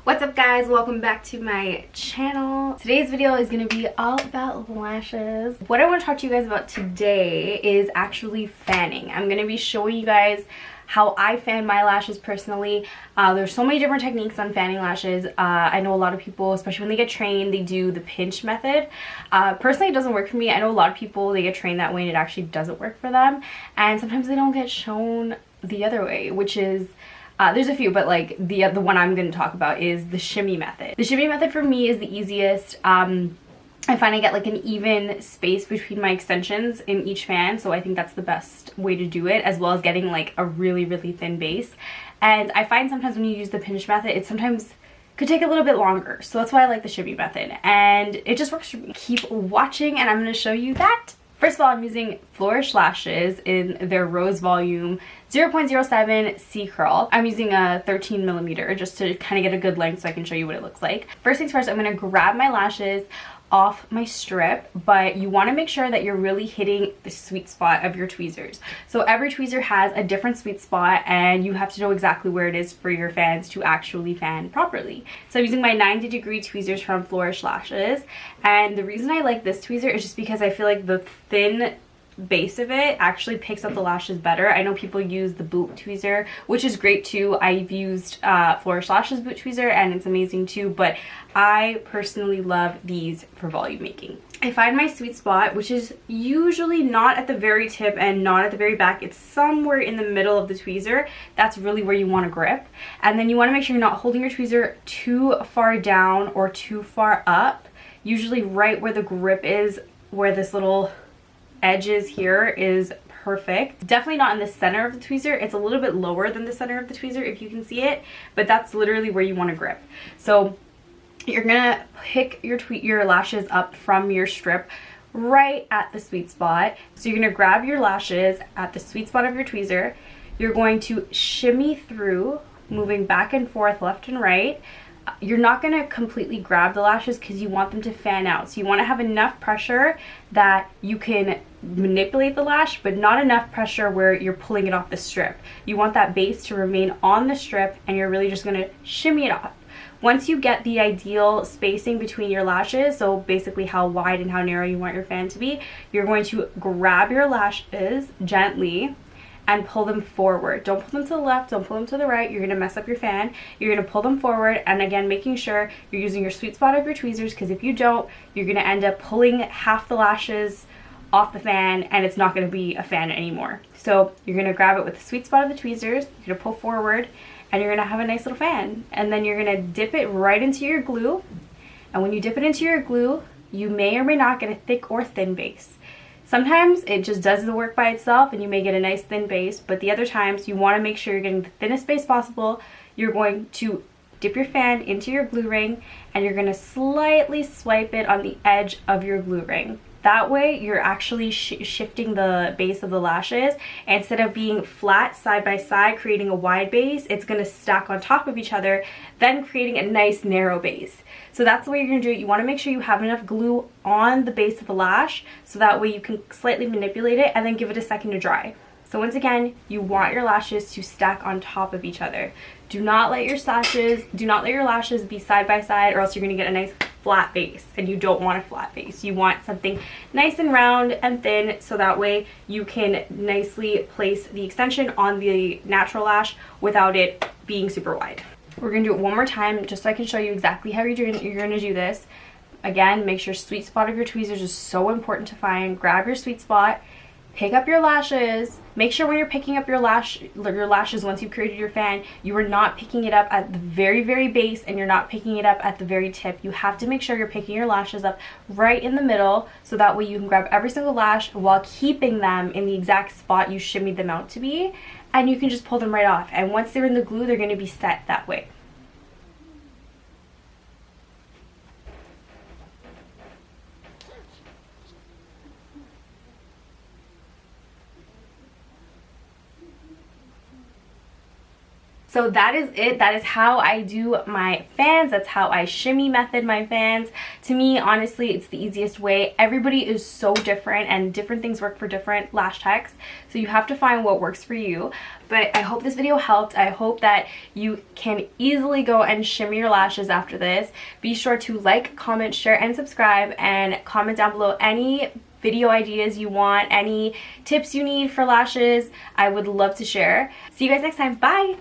What's up guys, welcome back to my channel. Today's video is going to be all about lashes. What I want to talk to you guys about today is actually fanning. I'm going to be showing you guys how I fan my lashes personally. There's so many different techniques on fanning lashes. I know a lot of people, especially when they get trained, they do the pinch method. Personally, it doesn't work for me. I know a lot of people, they get trained that way and it actually doesn't work for them. And sometimes they don't get shown the other way, which is there's a few, but like the one I'm going to talk about is the shimmy method. The shimmy method for me is the easiest. I find I get like an even space between my extensions in each fan, so I think that's the best way to do it, as well as getting like a really thin base. And I find sometimes when you use the pinch method, it sometimes could take a little bit longer, so that's why I like the shimmy method, and it just works for me. Keep watching and I'm going to show you that. First of all, I'm using Flourish lashes in their Rose Volume 0.07 C Curl. I'm using a 13mm just to kind of get a good length so I can show you what it looks like. First things first, I'm going to grab my lashes off my strip, but you want to make sure that you're really hitting the sweet spot of your tweezers. So every tweezer has a different sweet spot and you have to know exactly where it is for your fans to actually fan properly. So I'm using my 90-degree tweezers from Flourish Lashes, and the reason I like this tweezer is just because I feel like the thin base of it actually picks up the lashes better. I know people use the boot tweezer, which is great too. I've used Flourish Lashes boot tweezer and it's amazing too, but I personally love these for volume making. I find my sweet spot, which is usually not at the very tip and not at the very back. It's somewhere in the middle of the tweezer. That's really where you want to grip. And then you want to make sure you're not holding your tweezer too far down or too far up. Usually right where the grip is, where this little edges here, is perfect. Definitely not in the center of the tweezer. It's a little bit lower than the center of the tweezer if you can see it, but that's literally where you want to grip. So you're gonna pick your lashes up from your strip right at the sweet spot. So you're gonna grab your lashes at the sweet spot of your tweezer. You're going to shimmy through, moving back and forth, left and right. You're not going to completely grab the lashes because you want them to fan out. So you want to have enough pressure that you can manipulate the lash, but not enough pressure where you're pulling it off the strip. You want that base to remain on the strip and you're really just going to shimmy it off. Once you get the ideal spacing between your lashes, so basically how wide and how narrow you want your fan to be, you're going to grab your lashes gently and pull them forward. Don't pull them to the left, don't pull them to the right. You're gonna mess up your fan. You're gonna pull them forward, and again, making sure you're using your sweet spot of your tweezers, because if you don't, you're gonna end up pulling half the lashes off the fan and it's not gonna be a fan anymore. So you're gonna grab it with the sweet spot of the tweezers, you're gonna pull forward, and you're gonna have a nice little fan. And then you're gonna dip it right into your glue. And when you dip it into your glue, you may or may not get a thick or thin base. Sometimes it just does the work by itself and you may get a nice thin base, but the other times you want to make sure you're getting the thinnest base possible. You're going to dip your fan into your glue ring and you're going to slightly swipe it on the edge of your glue ring. That way you're actually shifting the base of the lashes. Instead of being flat side by side creating a wide base, it's going to stack on top of each other, then creating a nice narrow base. So that's the way you're going to do it. You want to make sure you have enough glue on the base of the lash so that way you can slightly manipulate it and then give it a second to dry. So once again, you want your lashes to stack on top of each other. Do not let your lashes be side by side, or else you're going to get a nice flat base, and you don't want a flat base. You want something nice and round and thin, so that way you can nicely place the extension on the natural lash without it being super wide. We're going to do it one more time just so I can show you exactly how you're going to do this. Again, make sure sweet spot of your tweezers is so important to find. Grab your sweet spot, pick up your lashes. Make sure when you're picking up your lashes once you've created your fan, you are not picking it up at the very base and you're not picking it up at the very tip. You have to make sure you're picking your lashes up right in the middle, so that way you can grab every single lash while keeping them in the exact spot you shimmied them out to be, and you can just pull them right off. And once they're in the glue, they're going to be set that way. So that is it. That is how I do my fans. That's how I shimmy method my fans. To me, honestly, it's the easiest way. Everybody is so different and different things work for different lash techs. So you have to find what works for you. But I hope this video helped. I hope that you can easily go and shimmy your lashes after this. Be sure to like, comment, share, and subscribe, and comment down below any video ideas you want, any tips you need for lashes. I would love to share. See you guys next time. Bye!